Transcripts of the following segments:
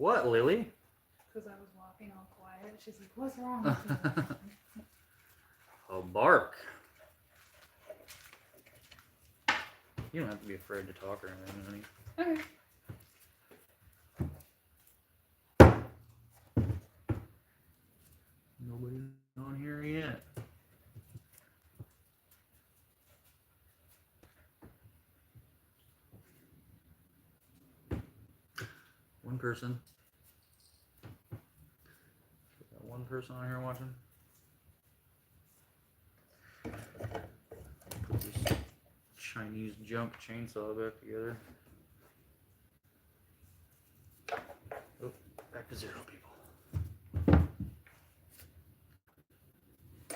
What, Lily? Because I was walking all quiet. She's like, what's wrong with you? Oh, bark. You don't have to be afraid to talk or anything, honey. Okay. Nobody's on here yet. One person. Got one person on here watching. Put this Chinese junk chainsaw back together. Oh, back to 0 people.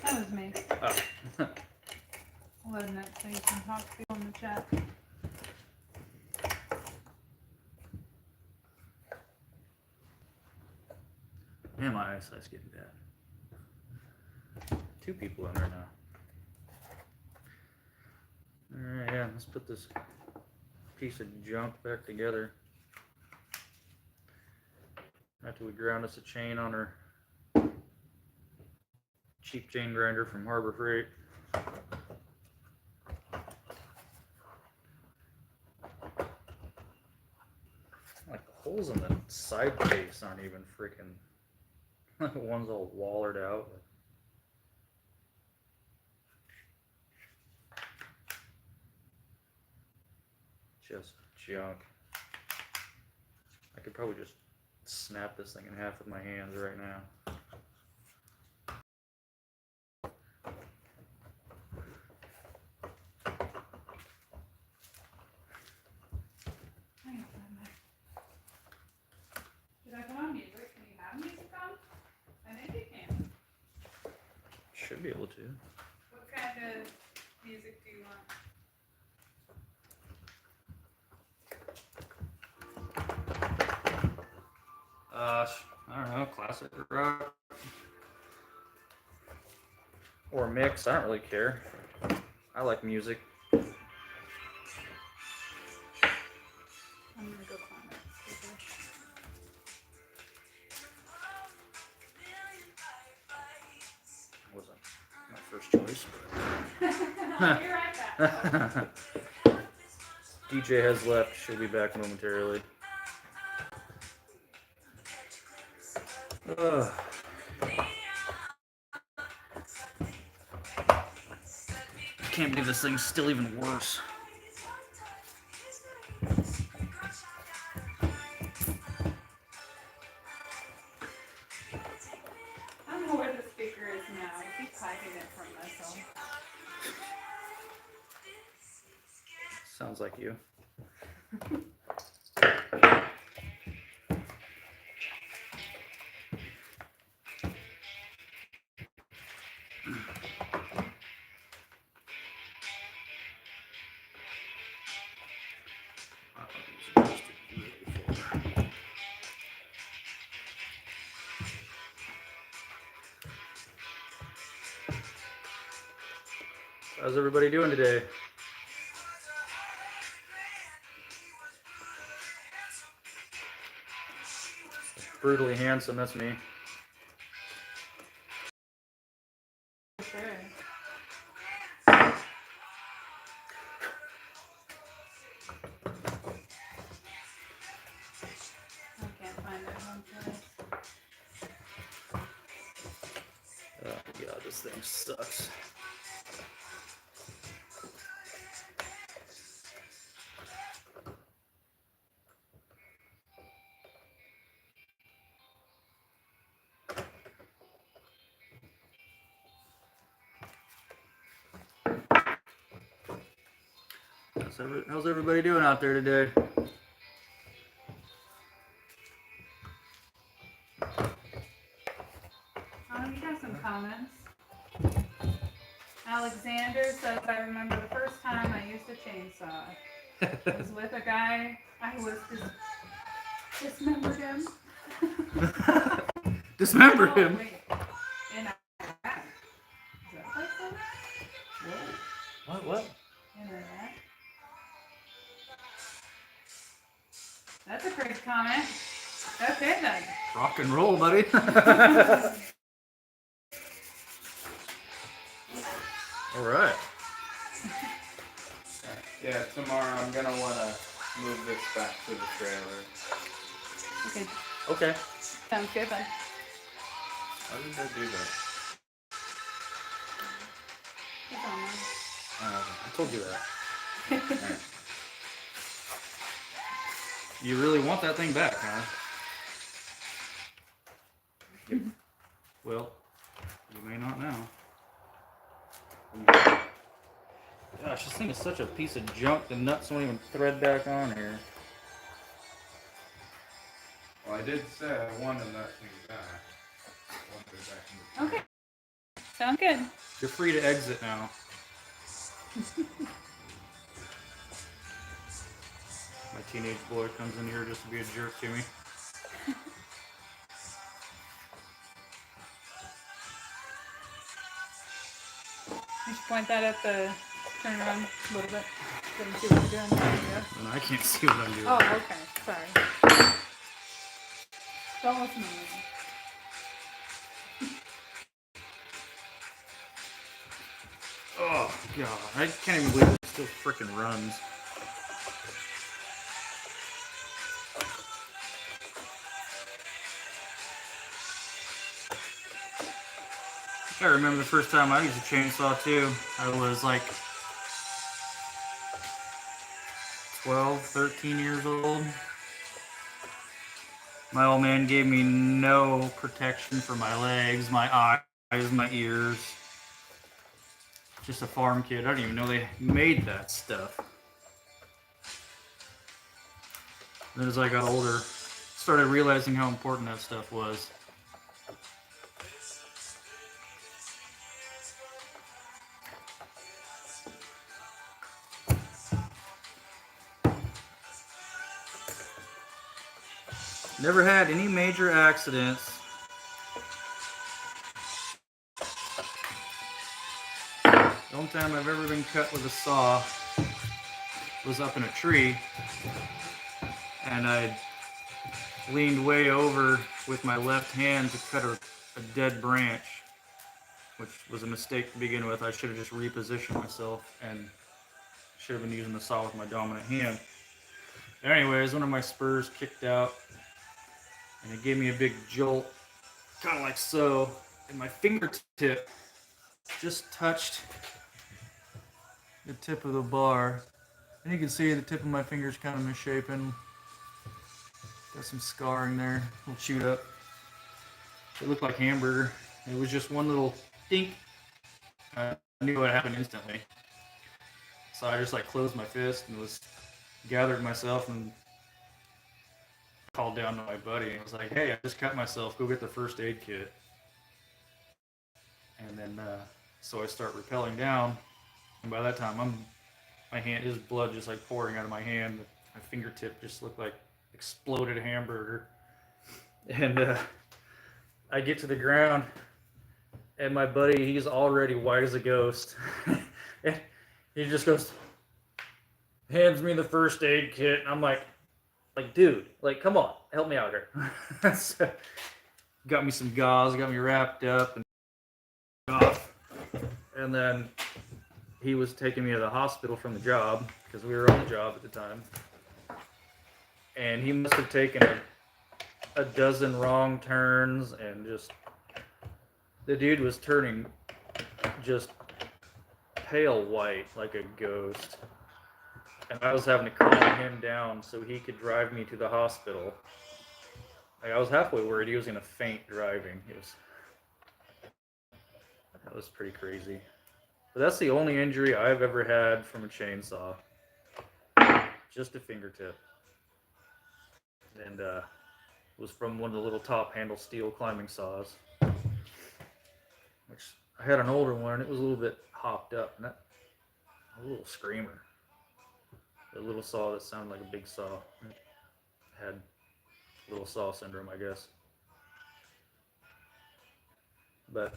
That was me. Oh. Loading it so you can talk to people in the chat. Man, my eyesight's getting bad. 2 people in there now. Alright, yeah, let's put this piece of junk back together. After we ground us a chain on our cheap chain grinder from Harbor Freight. Like the holes in the side case aren't even freaking, like one's all wallered out. Just junk. I could probably just snap this thing in half with my hands right now. Did I put on music? Can you have music on? I think you can. Should be able to. What kind of music do you want? I don't know, classic rock. Or mix, I don't really care. I like music. I'm gonna go find it. Wasn't my first choice, I'll be right back. DJ has left. She'll be back momentarily. I can't believe this thing's still even worse. I don't know where the speaker is now. I keep hiding it from myself. Sounds like you. How's everybody doing today? Brutally handsome, that's me. Sure. I can't find it. One place. Oh my god, this thing sucks. How's everybody doing out there today? Oh, you got some comments. Alexander says, I remember the first time I used a chainsaw. I was with a guy. I was dismembered him. Dismembered him? Wait. In Iraq. Is that what I said? What? In Iraq. That's a great comment. Okay then. Rock and roll, buddy. All right. Yeah, tomorrow I'm gonna wanna move this back to the trailer. Okay. Okay. Sounds good then. How did I do that? It's on there. I told you that. Right. You really want that thing back, huh? Yep. Well, you may not now. Gosh, this thing is such a piece of junk. The nuts won't even thread back on here. Well, I did say I wanted that thing back. I wanted it back in the Okay. Sounds good. You're free to exit now. My teenage boy comes in here just to be a jerk to me. You should point that at the turn around a little bit. So you can see what you're doing. There you go. And I can't see what I'm doing. Oh, okay. Sorry. Don't listen to me. Oh, God. I can't even believe it still freaking runs. I remember the first time I used a chainsaw, too. I was like 12, 13 years old. My old man gave me no protection for my legs, my eyes, my ears. Just a farm kid. I didn't even know they made that stuff. Then as I got older, started realizing how important that stuff was. Never had any major accidents. The only time I've ever been cut with a saw was up in a tree, and I leaned way over with my left hand to cut a dead branch, which was a mistake to begin with. I should have just repositioned myself and should have been using the saw with my dominant hand. Anyways, one of my spurs kicked out, and it gave me a big jolt, kind of like so, and my fingertip just touched the tip of the bar. And you can see the tip of my finger's kind of misshapen. Got some scarring there, a little chewed up. It looked like hamburger. It was just one little dink. I knew what happened instantly. So I just like closed my fist and gathered myself and called down to my buddy. I was like, hey, I just cut myself. Go get the first aid kit. And then, so I start rappelling down. And by that time, my hand, his blood just like pouring out of my hand. My fingertip just looked like exploded hamburger. And I get to the ground, and my buddy, he's already white as a ghost. And he just goes, hands me the first aid kit, and I'm like, dude, like, come on, help me out here. So, got me some gauze, got me wrapped up and off, and then he was taking me to the hospital from the job because we were on the job at the time, and he must have taken a dozen wrong turns, and just the dude was turning just pale white like a ghost. And I was having to calm him down so he could drive me to the hospital. Like, I was halfway worried he was going to faint driving. That was pretty crazy. But that's the only injury I've ever had from a chainsaw. Just a fingertip. And it was from one of the little top handle steel climbing saws. Which I had an older one. It was a little bit hopped up. And a little screamer. A little saw that sounded like a big saw. It had little saw syndrome, I guess. But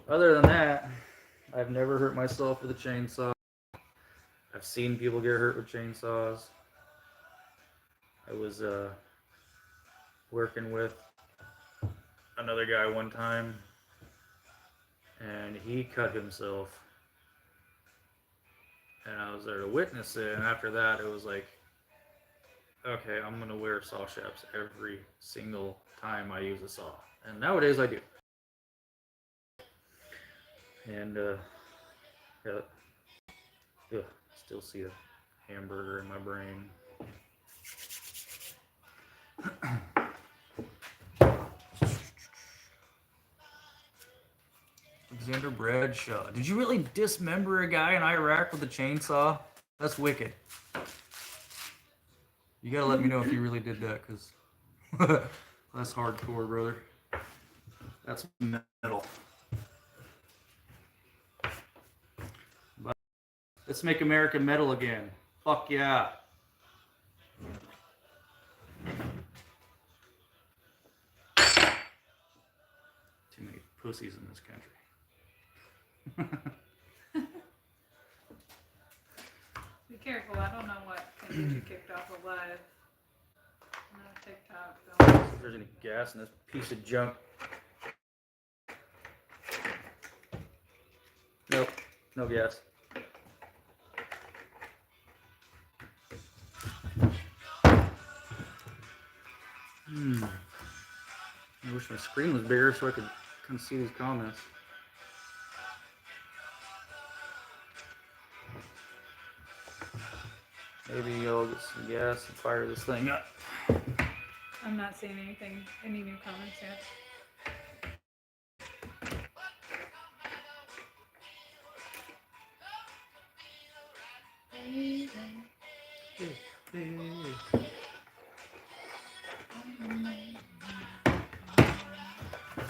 other than that, I've never hurt myself with a chainsaw. I've seen people get hurt with chainsaws. I was working with another guy one time, and he cut himself, and I was there to witness it. And after that, it was like, okay, I'm gonna wear saw straps every single time I use a saw, and nowadays I do. And yeah, ugh, still see a hamburger in my brain. Alexander Bradshaw. Did you really dismember a guy in Iraq with a chainsaw? That's wicked. You gotta let me know if you really did that, because that's hardcore, brother. That's metal. But let's make America metal again. Fuck yeah. Too many pussies in this country. Be careful, I don't know what can get you kicked off of live. No TikTok, don't. If there's any gas in this piece of junk. Nope, no gas. I wish my screen was bigger so I could kind of see these comments. Maybe I'll get some gas and fire this thing up. I'm not seeing anything, any new comments yet.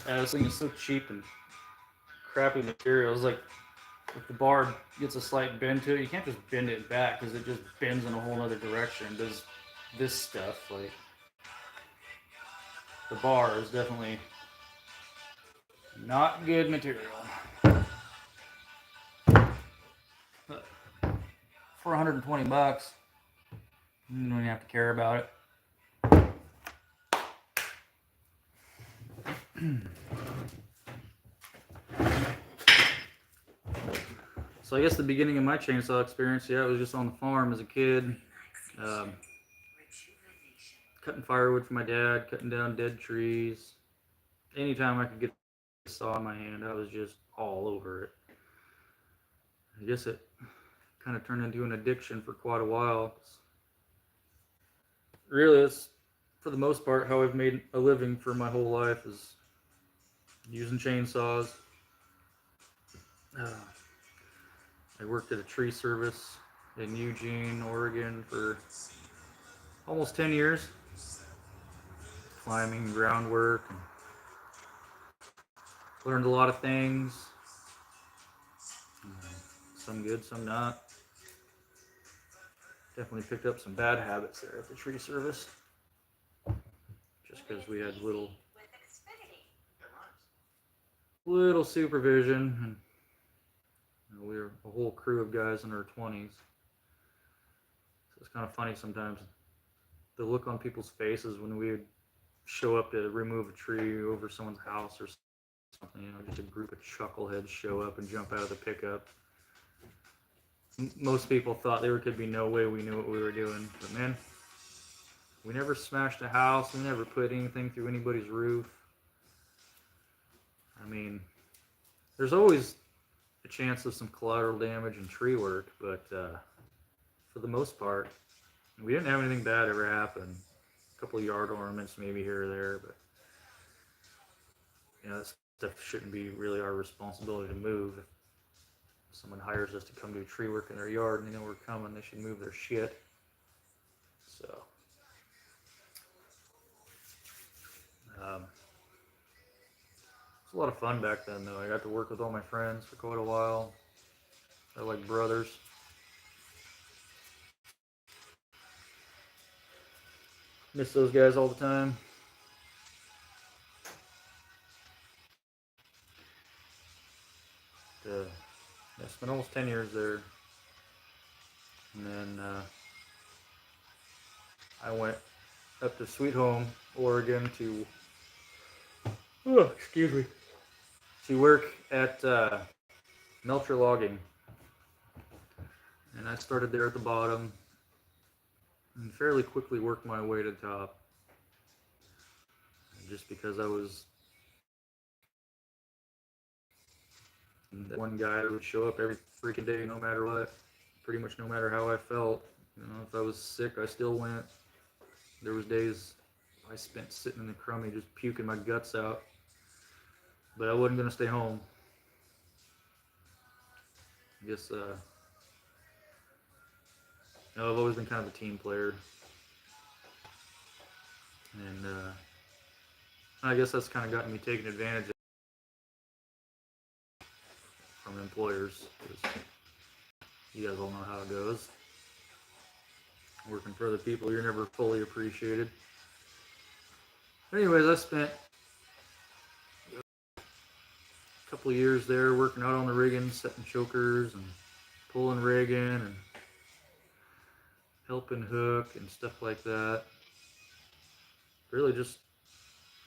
This thing is so cheap and crappy material. It's like if the bar gets a slight bend to it, you can't just bend it back because it just bends in a whole other direction. It does this stuff. Like the bar is definitely not good material. But for 120 bucks, you don't even have to care about it. So I guess the beginning of my chainsaw experience, yeah, it was just on the farm as a kid, cutting firewood for my dad, cutting down dead trees. Anytime I could get a saw in my hand, I was just all over it. I guess it kind of turned into an addiction for quite a while. Really, it's for the most part how I've made a living for my whole life is using chainsaws. I worked at a tree service in Eugene, Oregon for almost 10 years. Climbing, groundwork, and learned a lot of things. Some good, some not. Definitely picked up some bad habits there at the tree service. Just because we had little supervision, and we were a whole crew of guys in our 20s. So it's kind of funny sometimes the look on people's faces when we would show up to remove a tree over someone's house or something. Just a group of chuckleheads show up and jump out of the pickup. Most people thought there could be no way we knew what we were doing, but man, we never smashed a house. We never put anything through anybody's roof. I mean, there's always a chance of some collateral damage and tree work, but for the most part, we didn't have anything bad ever happen. A couple of yard ornaments maybe here or there, but that stuff shouldn't be really our responsibility to move. If someone hires us to come do tree work in their yard and they know we're coming, they should move their shit. So it's a lot of fun back then, though. I got to work with all my friends for quite a while. They're like brothers. Miss those guys all the time. I spent almost 10 years there. And then I went up to Sweet Home Oregon to, oh, excuse me, to work at Melcher Logging. And I started there at the bottom and fairly quickly worked my way to the top. Just because I was that one guy that would show up every freaking day, no matter what, pretty much no matter how I felt. You know, if I was sick, I still went. There was days I spent sitting in the crummy just puking my guts out, but I wasn't gonna stay home. I guess you know, I've always been kind of a team player, and I guess that's kind of gotten me taken advantage of from employers. 'Cause you guys all know how it goes. Working for other people, you're never fully appreciated. Anyways, I spent a couple of years there working out on the rigging, setting chokers and pulling rigging and helping hook and stuff like that. Really just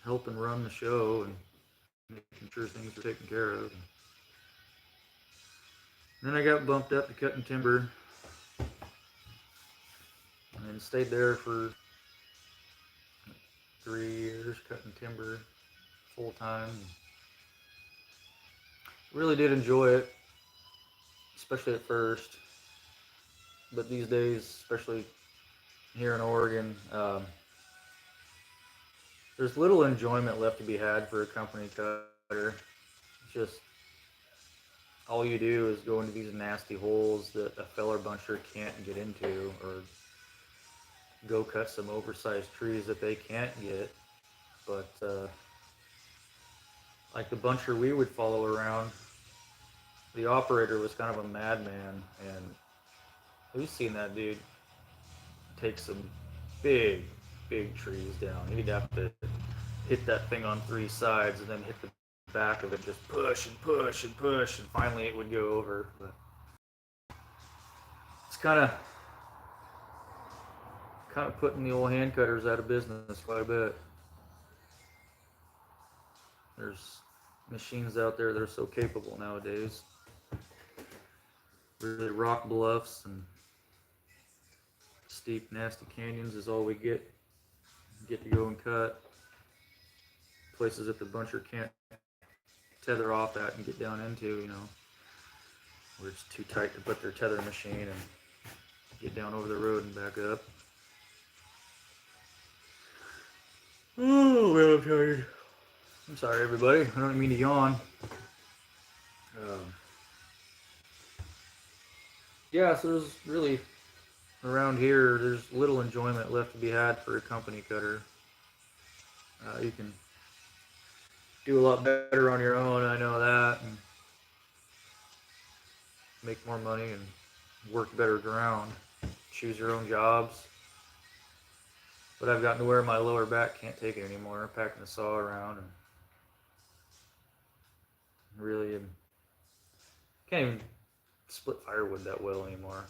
helping run the show and making sure things are taken care of. And then I got bumped up to cutting timber and stayed there for 3 years cutting timber full time. Really did enjoy it, especially at first. But these days, especially here in Oregon, there's little enjoyment left to be had for a company cutter. Just all you do is go into these nasty holes that a feller buncher can't get into, or go cut some oversized trees that they can't get. But like the buncher we would follow around, the operator was kind of a madman, and we've seen that dude take some big, big trees down. He'd have to hit that thing on 3 sides and then hit the back of it, just push and push and push, and finally it would go over. But it's kind of putting the old hand cutters out of business quite a bit. There's machines out there that are so capable nowadays. Really, rock bluffs and steep, nasty canyons is all we get to go and cut. Places that the buncher can't tether off at and get down into, you know, where it's too tight to put their tether machine and get down over the road and back up. Oh, man, I'm tired. I'm sorry, everybody. I don't mean to yawn. Yeah, so there's really, around here, there's little enjoyment left to be had for a company cutter. You can do a lot better on your own, I know that, and make more money and work better ground, choose your own jobs. But I've gotten to where my lower back can't take it anymore, packing the saw around, and really can't even split firewood that well anymore.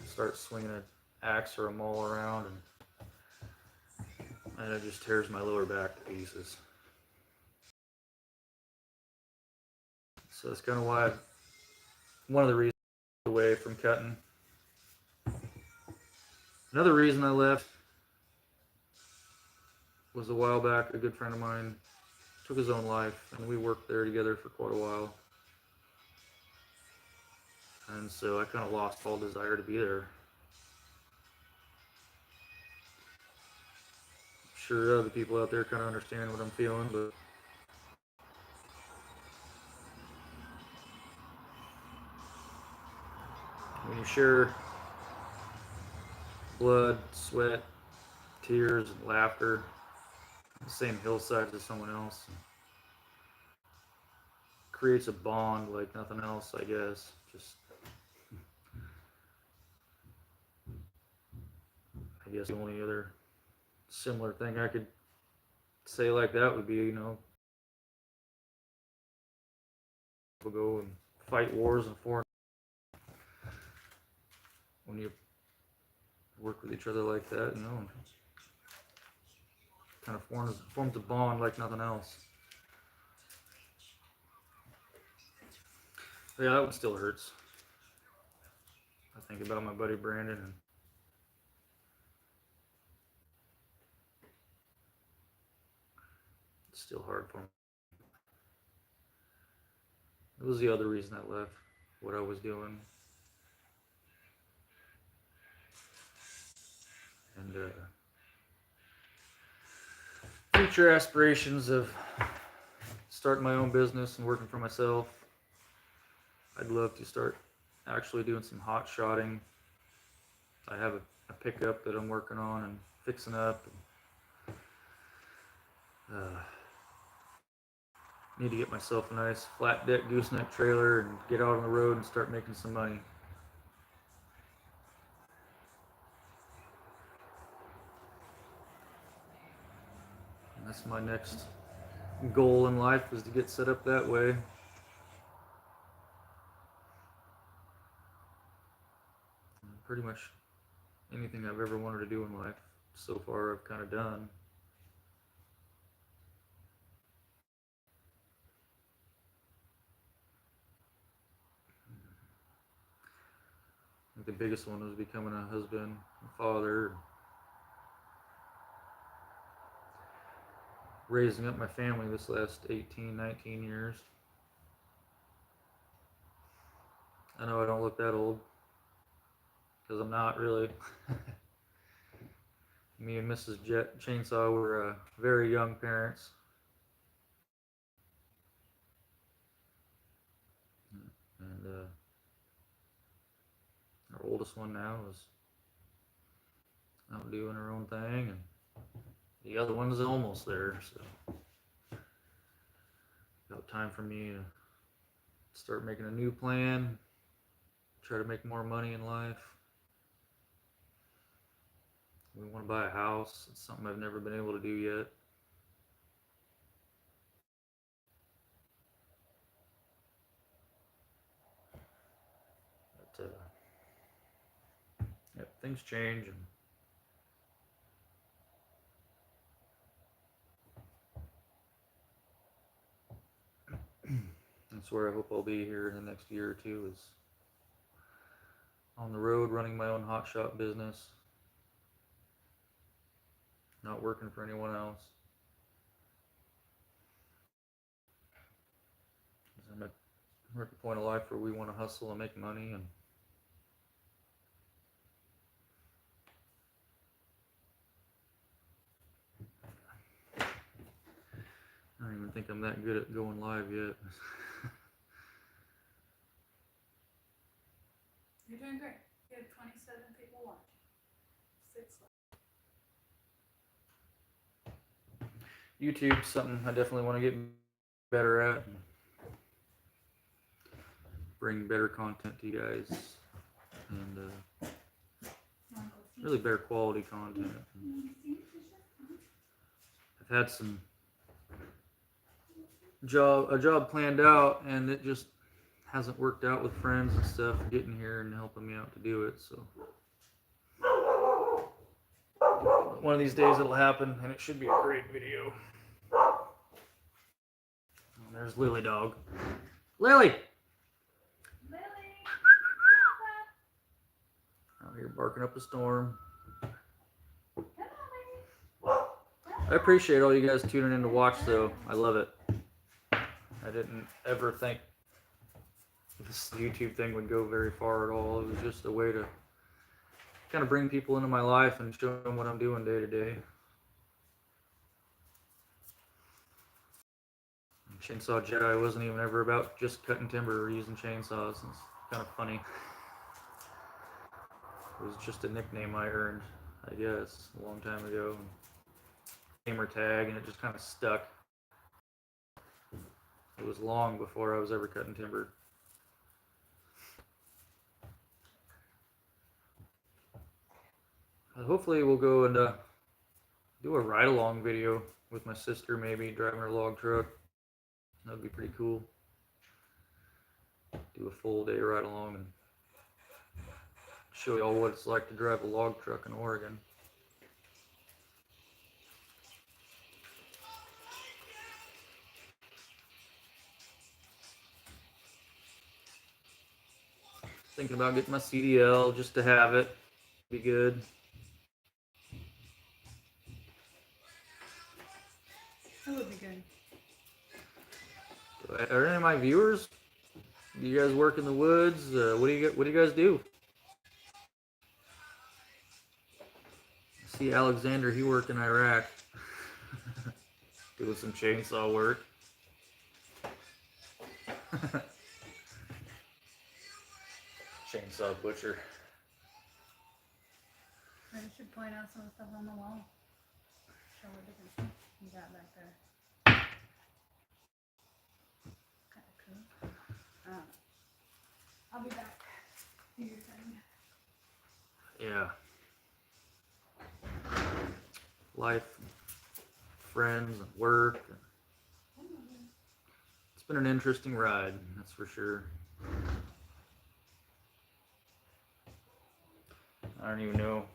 Start swinging an axe or a maul around, and it just tears my lower back to pieces. So that's kind of why one of the reasons I moved away from cutting. Another reason I left was a while back. A good friend of mine took his own life, and we worked there together for quite a while. And so I kind of lost all desire to be there. I'm sure other people out there kind of understand what I'm feeling, but when you share blood, sweat, tears, and laughter on the same hillside as someone else, it creates a bond like nothing else, I guess. Just, I guess the only other similar thing I could say like that would be, you know, we'll go and fight wars in foreign. When you work with each other like that, you know, Kind of forms a bond like nothing else. But yeah, that one still hurts. I think about my buddy Brandon, and it's still hard for me. It was the other reason I left what I was doing. And future aspirations of starting my own business and working for myself. I'd love to start actually doing some hot shotting. I have a pickup that I'm working on and fixing up. Need to get myself a nice flat deck gooseneck trailer and get out on the road and start making some money. And that's my next goal in life, is to get set up that way. And pretty much anything I've ever wanted to do in life so far I've kind of done. I think the biggest one was becoming a husband, a father, raising up my family this last 18, 19 years. I know I don't look that old, because I'm not really. Me and Mrs. Chainsaw were very young parents. And our oldest one now is out doing her own thing, and the other one is almost there, so got time for me to start making a new plan, try to make more money in life. We want to buy a house. It's something I've never been able to do yet. But yep, things change, and that's where I hope I'll be here in the next year or two, is on the road running my own hot shot business, not working for anyone else. We're at the point of life where we want to hustle and make money, and I don't even think I'm that good at going live yet. You're doing great. You have 27 people watching. 6 left. YouTube's something I definitely want to get better at, and bring better content to you guys, and really better quality content. I've had a job planned out, and it just hasn't worked out with friends and stuff getting here and helping me out to do it. So one of these days it'll happen, and it should be a great video. And there's Lily Dog. Lily! Out here barking up a storm. I appreciate all you guys tuning in to watch, though. I love it. I didn't ever think this YouTube thing would go very far at all. It was just a way to kind of bring people into my life and show them what I'm doing day to day. Chainsaw Jedi wasn't even ever about just cutting timber or using chainsaws. It's kind of funny. It was just a nickname I earned, I guess, a long time ago. Gamer tag, and it just kind of stuck. It was long before I was ever cutting timber. Hopefully we'll go and do a ride-along video with my sister, maybe driving her log truck. That would be pretty cool. Do a full day ride-along and show y'all what it's like to drive a log truck in Oregon. thinking about getting my CDL just to have it. Be good. That would be good. Are any of my viewers? Do you guys work in the woods? What do you guys do? I see Alexander. He worked in Iraq, doing some chainsaw work. Chainsaw butcher. I should point out some of the stuff on the wall. Show what different stuff you got back there. Kind of cool. I'll be back. Do your thing. Yeah. Life, friends, and work. It's been an interesting ride, that's for sure. I don't even know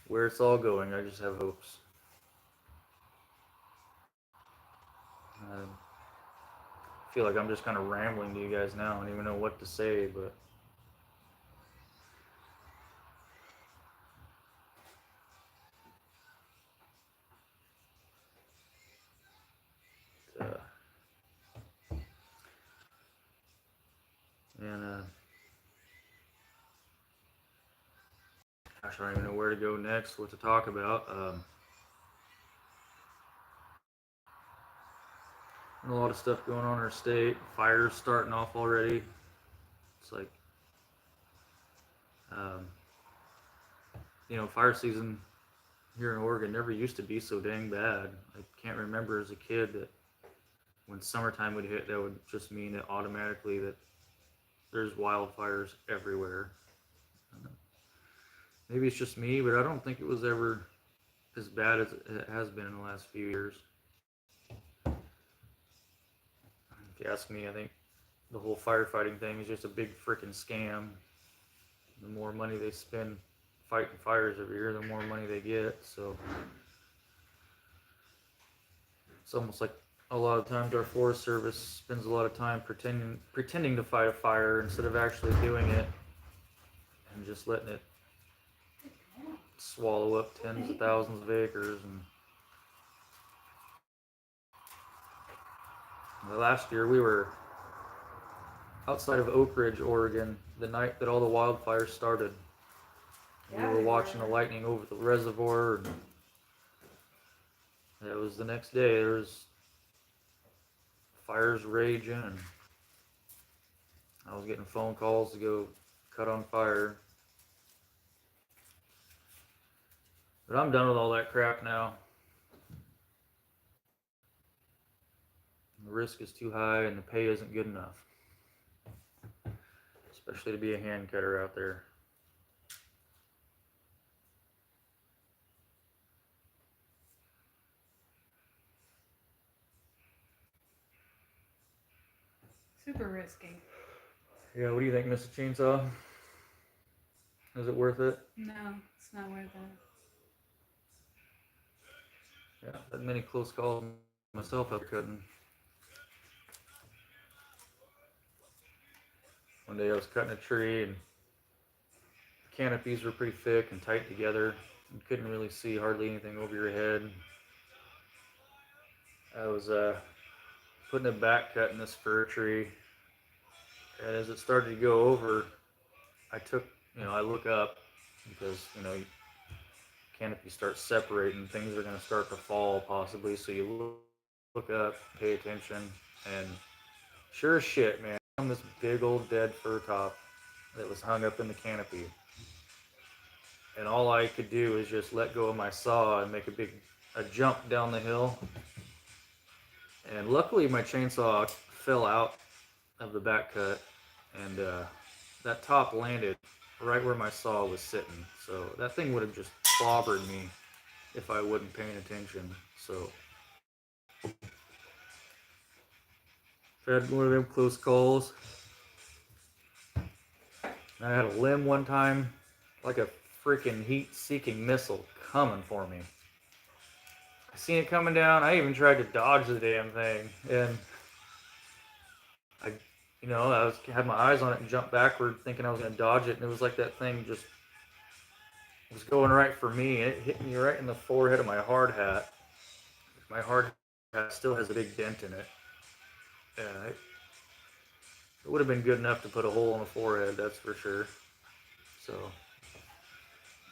where it's all going. I just have hopes. I feel like I'm just kind of rambling to you guys now. I don't even know what to say, but gosh, I don't even know where to go next, what to talk about. A lot of stuff going on in our state. Fires starting off already. It's like, fire season here in Oregon never used to be so dang bad. I can't remember as a kid that when summertime would hit, that would just mean that automatically that there's wildfires everywhere. Maybe it's just me, but I don't think it was ever as bad as it has been in the last few years. If you ask me, I think the whole firefighting thing is just a big freaking scam. The more money they spend fighting fires every year, the more money they get. So it's almost like a lot of times our Forest Service spends a lot of time pretending to fight a fire instead of actually doing it and just letting it swallow up tens of thousands of acres. And last year we were outside of Oak Ridge, Oregon, the night that all the wildfires started. We were watching the lightning over the reservoir, and it was the next day. There was fires raging, and I was getting phone calls to go cut on fire. But I'm done with all that crap now. The risk is too high and the pay isn't good enough. Especially to be a hand cutter out there. Super risky. Yeah, what do you think, Mr. Chainsaw? Is it worth it? No, it's not worth it. Yeah, had many close calls myself out cutting. One day I was cutting a tree and the canopies were pretty thick and tight together. You couldn't really see hardly anything over your head. I was putting a back cut in this fir tree, and as it started to go over, I look up because, canopy starts separating, things are going to start to fall possibly, so you look up, pay attention, and sure as shit, man, on this big old dead fir top that was hung up in the canopy. And all I could do is just let go of my saw and make a jump down the hill. And luckily my chainsaw fell out of the back cut, and that top landed right where my saw was sitting. So that thing would have just clobbered me if I wasn't paying attention. So I had one of them close calls. I had a limb one time, like a freaking heat-seeking missile coming for me. I seen it coming down. I even tried to dodge the damn thing, and you know, had my eyes on it and jumped backward, thinking I was gonna dodge it, and it was like that thing just was going right for me, and it hit me right in the forehead of my hard hat. My hard hat still has a big dent in it. Yeah, it would have been good enough to put a hole in the forehead, that's for sure. So,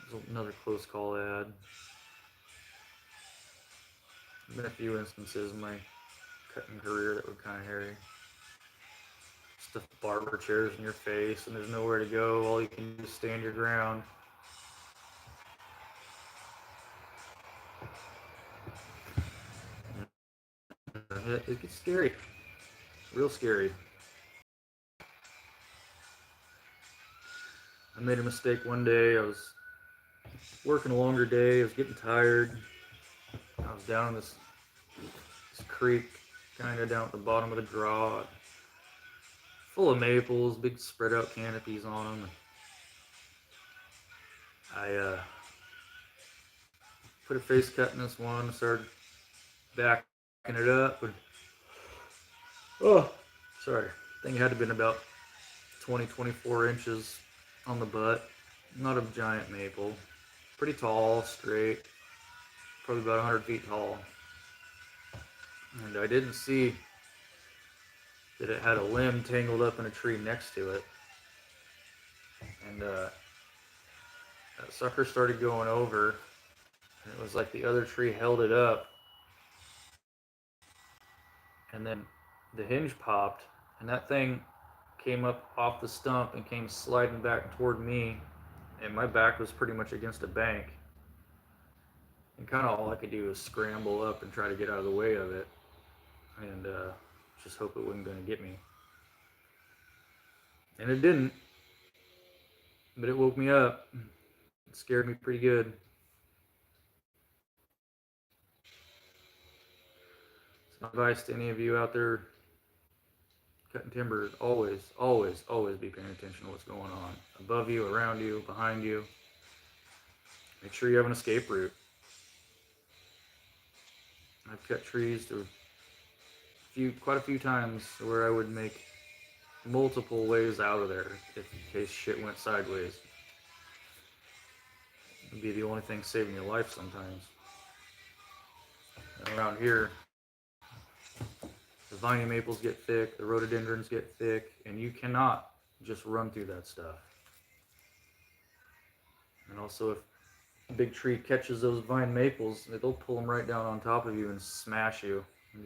it was another close call I had. There's been a few instances in my cutting career that were kind of hairy. Stuff barber chairs in your face, and there's nowhere to go. All you can do is stand your ground. It gets scary, real scary. I made a mistake one day. I was working a longer day. I was getting tired. I was down in this creek, kind of down at the bottom of the draw, full of maples, big spread out canopies on them. I put a face cut in this one, started backing it up, and oh, sorry, thing had to have been about 20, 24 inches on the butt. Not a giant maple, pretty tall, straight, probably about 100 feet tall. And I didn't see that it had a limb tangled up in a tree next to it. And that sucker started going over, and it was like the other tree held it up. And then the hinge popped, and that thing came up off the stump and came sliding back toward me. And my back was pretty much against a bank. And kind of all I could do was scramble up and try to get out of the way of it, and just hope it wasn't going to get me. And it didn't, but it woke me up. It scared me pretty good. So my advice to any of you out there cutting timber is always, always, always be paying attention to what's going on. Above you, around you, behind you. Make sure you have an escape route. I've cut trees to quite a few times where I would make multiple ways out of there if in case shit went sideways. It'd be the only thing saving your life sometimes. And around here, the viney maples get thick, the rhododendrons get thick, and you cannot just run through that stuff. And also, if a big tree catches those vine maples, they'll pull them right down on top of you and smash you. And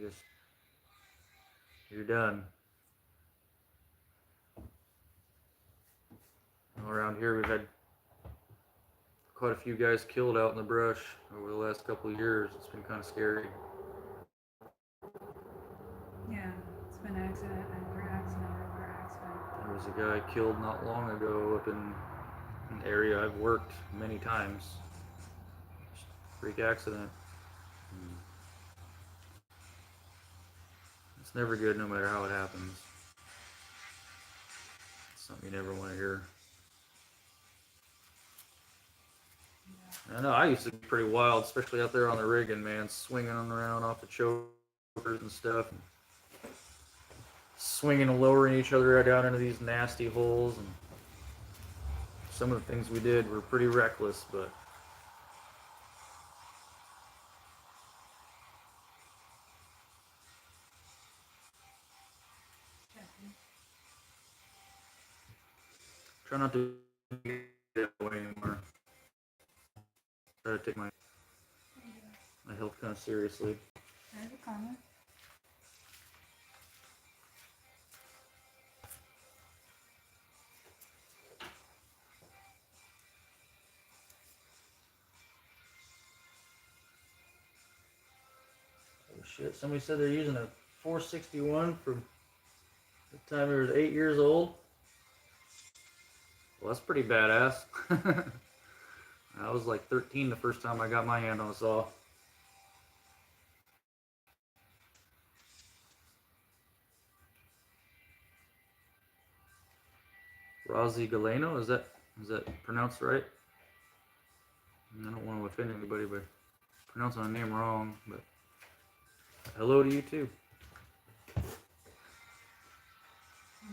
you're done. Around here, we've had quite a few guys killed out in the brush over the last couple of years. It's been kind of scary. Yeah, it's been accident after accident after accident. There was a guy killed not long ago up in an area I've worked many times. Just freak accident. It's never good no matter how it happens. It's something you never want to hear. I know I used to be pretty wild, especially out there on the rigging, man, swinging around off the chokers and stuff, and swinging and lowering each other down into these nasty holes. And some of the things we did were pretty reckless, but try not to get that way anymore. Try to take my health kind of seriously. There's a comment. Oh shit, somebody said they're using a 461 from the time he was 8 years old. Well, that's pretty badass. I was like 13 the first time I got my hand on a saw. Rozzy Galeno, is that pronounced right? I don't want to offend anybody by pronouncing my name wrong, but hello to you too.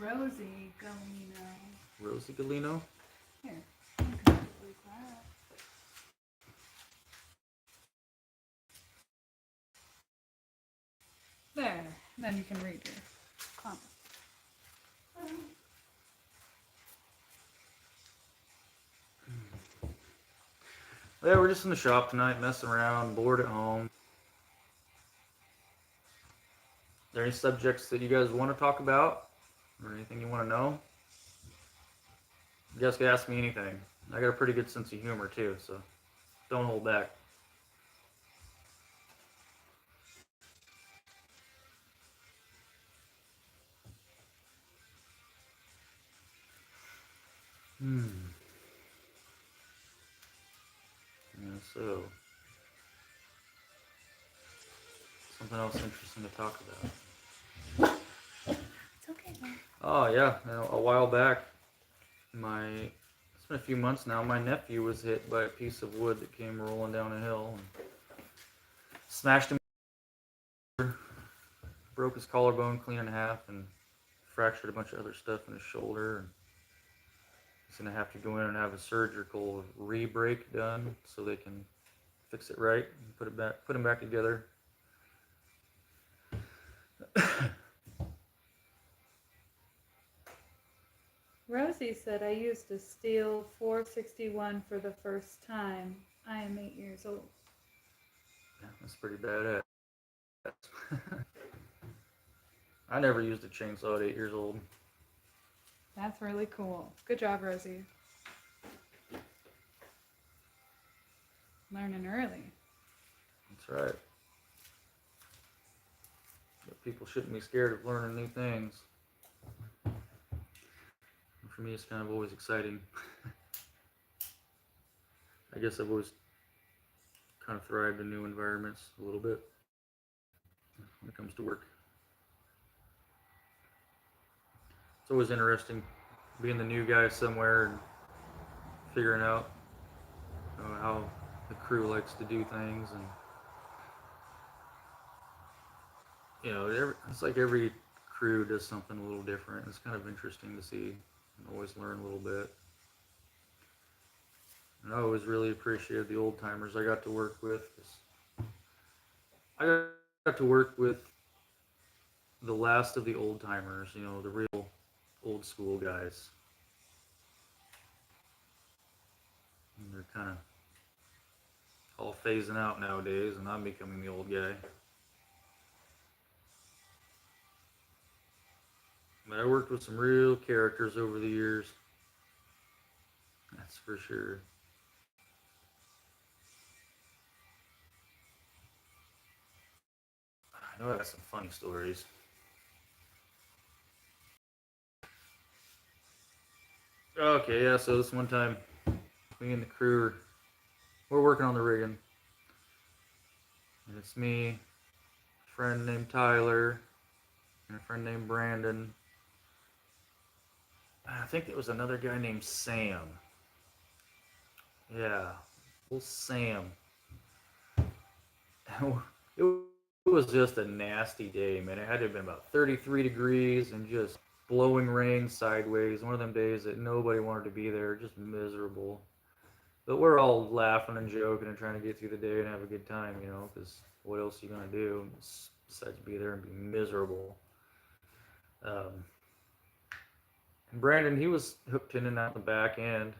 Rosie Galino. Rosie Galino? Here, you can delete that. There. Then you can read your comment. Yeah, we're just in the shop tonight, messing around, bored at home. Are there any subjects that you guys want to talk about? Or anything you want to know? You guys can ask me anything. I got a pretty good sense of humor too, so don't hold back. Yeah, so something else interesting to talk about. It's okay, man. Oh yeah, a while back, it's been a few months now. My nephew was hit by a piece of wood that came rolling down a hill and smashed him, broke his collarbone clean in half, and fractured a bunch of other stuff in his shoulder. And he's gonna have to go in and have a surgical re-break done so they can fix it right and put him back together. Rosie said, I used a steel 461 for the first time. I am 8 years old. Yeah, that's pretty badass. I never used a chainsaw at 8 years old. That's really cool. Good job, Rosie. Learning early. That's right. But people shouldn't be scared of learning new things. And for me, it's kind of always exciting. I guess I've always kind of thrived in new environments a little bit when it comes to work. It's always interesting being the new guy somewhere and figuring out how the crew likes to do things, and it's like every crew does something a little different. It's kind of interesting to see and always learn a little bit. And I always really appreciated the old timers I got to work with. I got to work with the last of the old timers, the real old school guys. And they're kind of all phasing out nowadays, and I'm becoming the old guy. But I worked with some real characters over the years. That's for sure. I know I got some funny stories. Okay, yeah, so this one time, me and the crew, we're working on the rigging. And it's me, a friend named Tyler, and a friend named Brandon. I think it was another guy named Sam. Yeah, old Sam. It was just a nasty day, man. It had to have been about 33 degrees and just blowing rain sideways. One of them days that nobody wanted to be there, just miserable. But we're all laughing and joking and trying to get through the day and have a good time, because what else are you going to do besides be there and be miserable? And Brandon, he was hooked in and out the back end.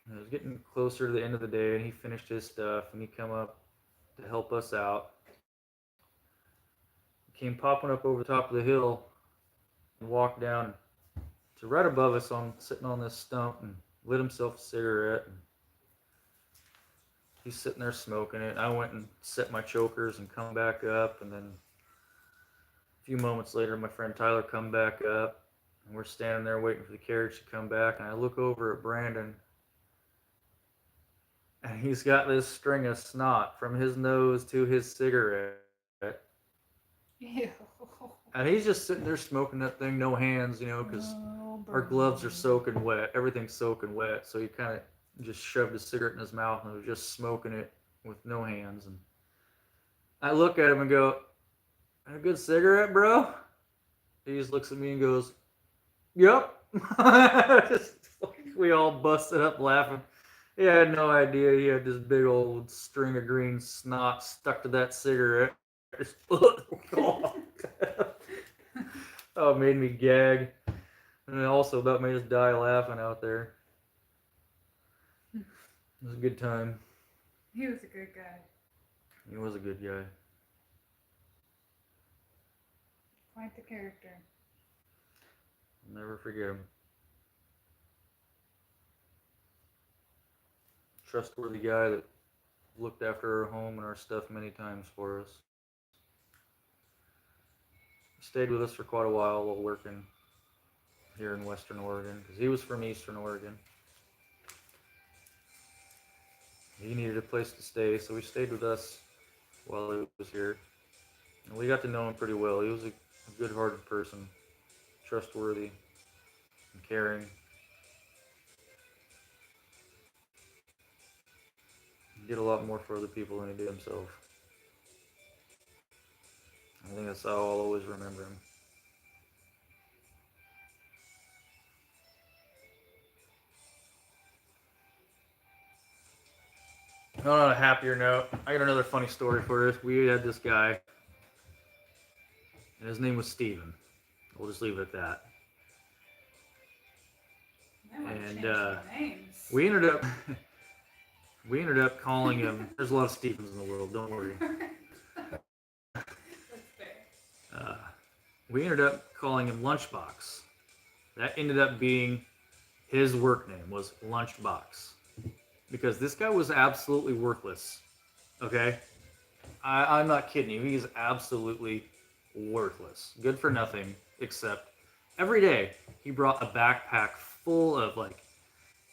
And it was getting closer to the end of the day, and he finished his stuff, and he come up to help us out. He came popping up over the top of the hill and walked down to right above us, sitting on this stump, and lit himself a cigarette. And he's sitting there smoking it. I went and set my chokers and come back up, and then a few moments later, my friend Tyler come back up, and we're standing there waiting for the carriage to come back, and I look over at Brandon, and he's got this string of snot from his nose to his cigarette. Ew. And he's just sitting there smoking that thing, no hands, because our gloves are soaking wet. Everything's soaking wet. So he kind of just shoved his cigarette in his mouth and was just smoking it with no hands. And I look at him and go, "A good cigarette, bro?" He just looks at me and goes, Yep. Just, like, we all busted up laughing. He had no idea he had this big old string of green snot stuck to that cigarette. Just, oh, it made me gag. And it also about made us die laughing out there. It was a good time. He was a good guy. He was a good guy. Quite the character. I'll never forget him. Trustworthy guy that looked after our home and our stuff many times for us. He stayed with us for quite a while working here in Western Oregon because he was from Eastern Oregon. He needed a place to stay, so he stayed with us while he was here. And we got to know him pretty well. He was a good-hearted person, trustworthy, and caring. He did a lot more for other people than he did himself. I think that's how I'll always remember him. On a happier note, I got another funny story for us. We had this guy, and his name was Steven. We'll just leave it at that. And we ended up calling him. There's a lot of Stevens in the world. Don't worry. We ended up calling him Lunchbox. That ended up being his work name was Lunchbox, because this guy was absolutely worthless. Okay, I'm not kidding you. He's absolutely worthless. Good for nothing, except every day he brought a backpack full of like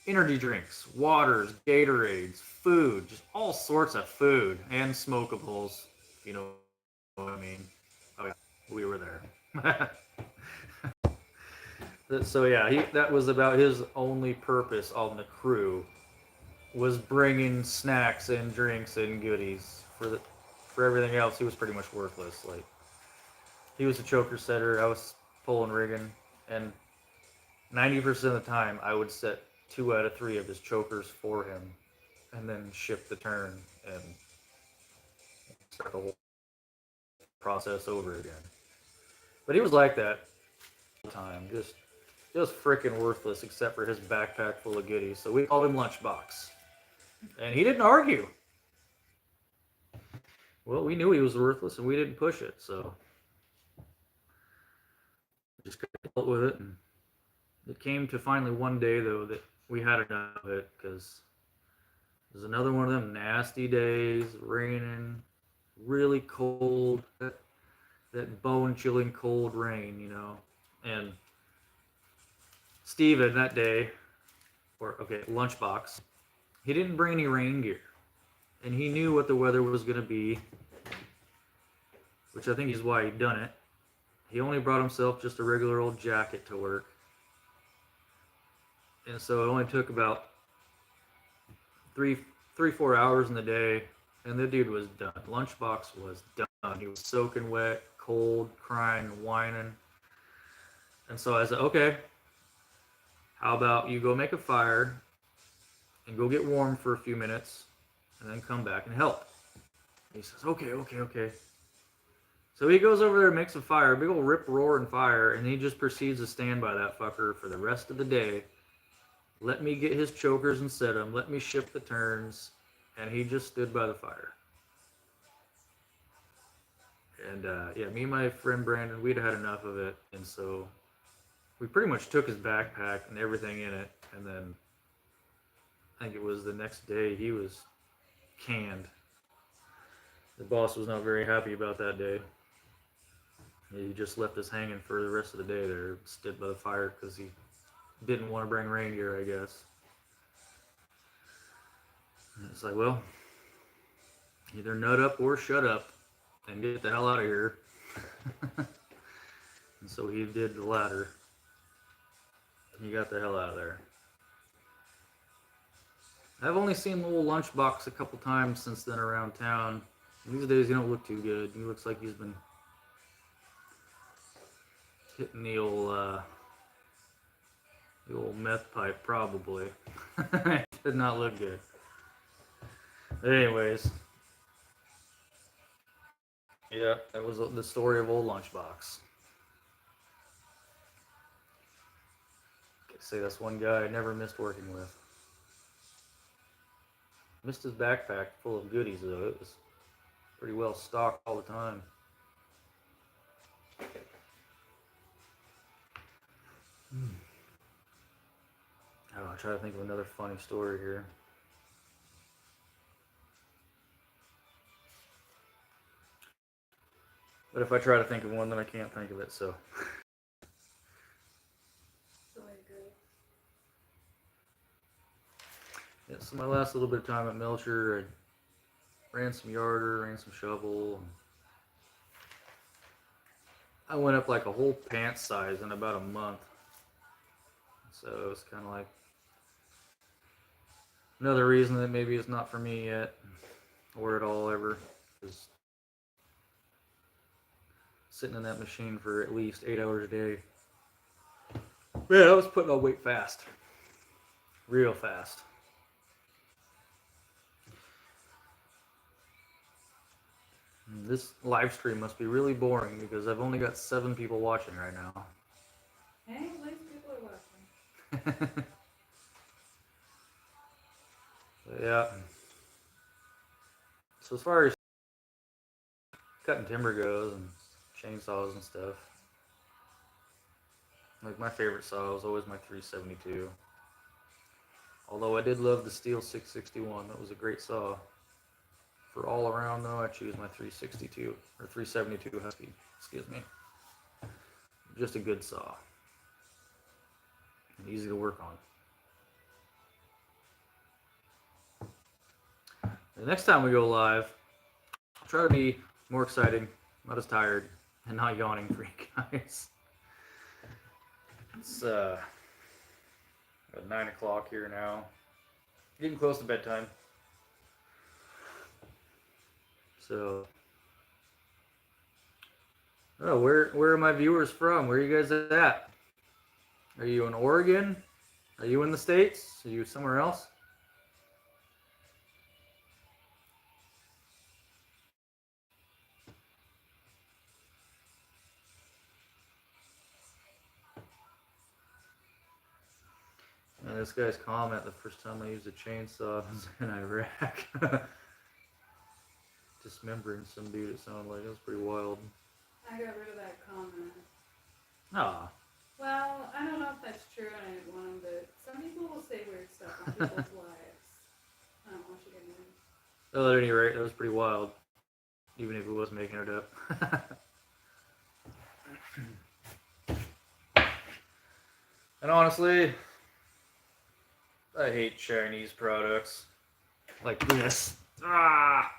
energy drinks, waters, Gatorades, food, just all sorts of food and smokables. You know what I mean? Oh yeah, we were there. So yeah, that was about his only purpose on the crew, was bringing snacks and drinks and goodies. For everything else, he was pretty much worthless. Like, he was a choker setter, I was pulling rigging, and 90% of the time I would set 2 out of 3 of his chokers for him, and then ship the turn and start the whole process over again. But he was like that all the time, just freaking worthless, except for his backpack full of goodies. So we called him Lunchbox, and he didn't argue. Well, we knew he was worthless, and we didn't push it, so we just dealt with it. And it came to finally one day, though, that we had enough of it, because it was another one of them nasty days, raining, really cold, that bone-chilling cold rain, you know. And Steven that day, Lunchbox, he didn't bring any rain gear, and he knew what the weather was going to be, which I think is why he'd done it. He only brought himself just a regular old jacket to work, and so it only took about 4 hours in the day, and the dude was done. Lunchbox was done. He was soaking wet, cold, crying, whining. And so I said, okay, how about you go make a fire and go get warm for a few minutes and then come back and help. He says, okay. So he goes over there and makes a fire, a big old rip-roaring fire, and he just proceeds to stand by that fucker for the rest of the day. Let me get his chokers and set them. Let me ship the turns. And he just stood by the fire. And yeah, me and my friend Brandon, we'd had enough of it. And so we pretty much took his backpack and everything in it. And then I think it was the next day he was canned. The boss was not very happy about that day. He just left us hanging for the rest of the day there, stood by the fire because he didn't want to bring rain gear, I guess. And it's like, well, either nut up or shut up and get the hell out of here. And so he did the latter. He got the hell out of there. I've only seen little Lunchbox a couple times since then around town. These days he don't look too good. He looks like he's been hitting the old The old meth pipe, probably. Did not look good. But anyways, yeah, that was the story of old Lunchbox. Could say that's one guy I never missed working with. Missed his backpack full of goodies though. It was pretty well stocked all the time. I'll try to think of another funny story here. But if I try to think of one, then I can't think of it, so. So I agree. Yeah, so my last little bit of time at Melcher, I ran some yarder, ran some shovel. And I went up like a whole pant size in about a month. So it was kind of like another reason that maybe it's not for me yet, or at all ever. Because sitting in that machine for at least 8 hours a day. Yeah, I was putting on weight fast. Real fast. This live stream must be really boring because I've only got 7 people watching right now. Hey, at least people are watching. Yeah. So as far as cutting timber goes and chainsaws and stuff, like my favorite saw was always my 372. Although I did love the steel 661. That was a great saw. For all around though, I choose my 362 or 372 Husky. Excuse me. Just a good saw. And easy to work on. The next time we go live, I'll try to be more exciting, not as tired, and not yawning for you guys. It's 9 o'clock here now. Getting close to bedtime. So, oh, where are my viewers from? Where are you guys at? Are you in Oregon? Are you in the States? Are you somewhere else? This guy's comment, the first time I used a chainsaw was in Iraq. Dismembering some dude, it sounded like. It was pretty wild. I got rid of that comment. Ah. Well, I don't know if that's true, and I didn't want them to. Some people will say weird stuff on people's lives. I don't want you getting in. Well, at any rate, that was pretty wild. Even if it was making it up. And honestly, I hate Chinese products. Like this. Ah!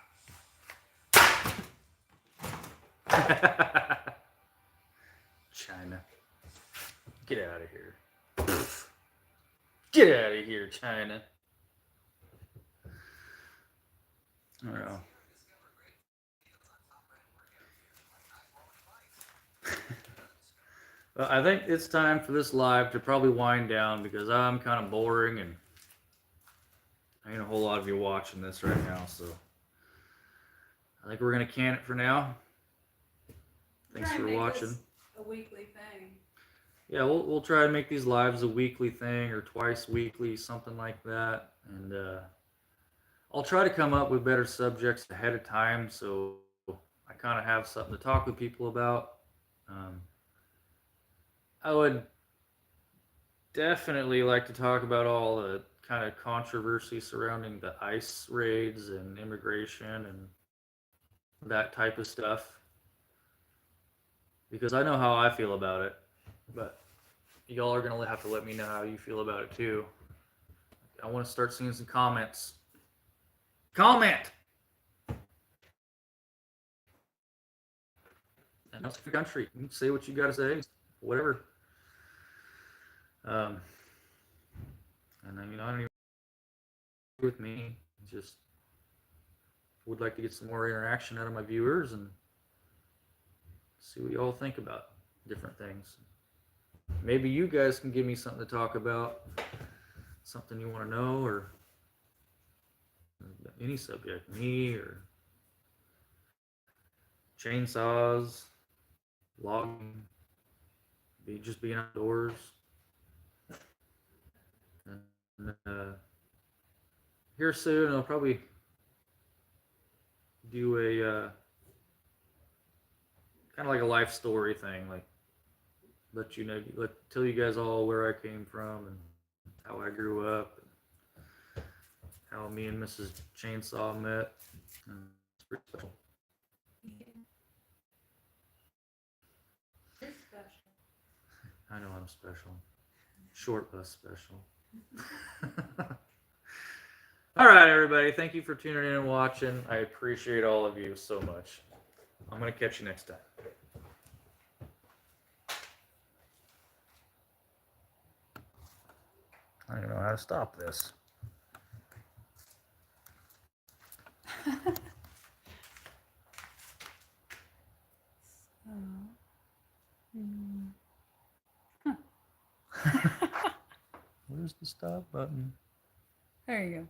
China. Get out of here. Get out of here, China. I don't know. Well, I think it's time for this live to probably wind down because I'm kind of boring and ain't a whole lot of you watching this right now, so I think we're gonna can it for now. Thanks for watching. A weekly thing. Yeah, we'll try to make these lives a weekly thing or twice weekly, something like that, and I'll try to come up with better subjects ahead of time so I kind of have something to talk with people about. I would definitely like to talk about all the kind of controversy surrounding the ICE raids and immigration and that type of stuff, because I know how I feel about it, but y'all are gonna have to let me know how you feel about it too. I want to start seeing some comments. Comment! And that's your country. You can say what you gotta say, whatever. And I mean, I don't even agree with me. Just would like to get some more interaction out of my viewers and see what y'all think about different things. maybe you guys can give me something to talk about, something you want to know, or any subject, me or chainsaws, logging, just being outdoors. And here soon, I'll probably do a kind of like a life story thing, like let you know, tell you guys all where I came from and how I grew up, and how me and Mrs. Chainsaw met. It's pretty special. It's special. I know I'm special. Short bus special. All right, everybody. Thank you for tuning in and watching. I appreciate all of you so much. I'm going to catch you next time. I don't know how to stop this. Where's the stop button? There you go.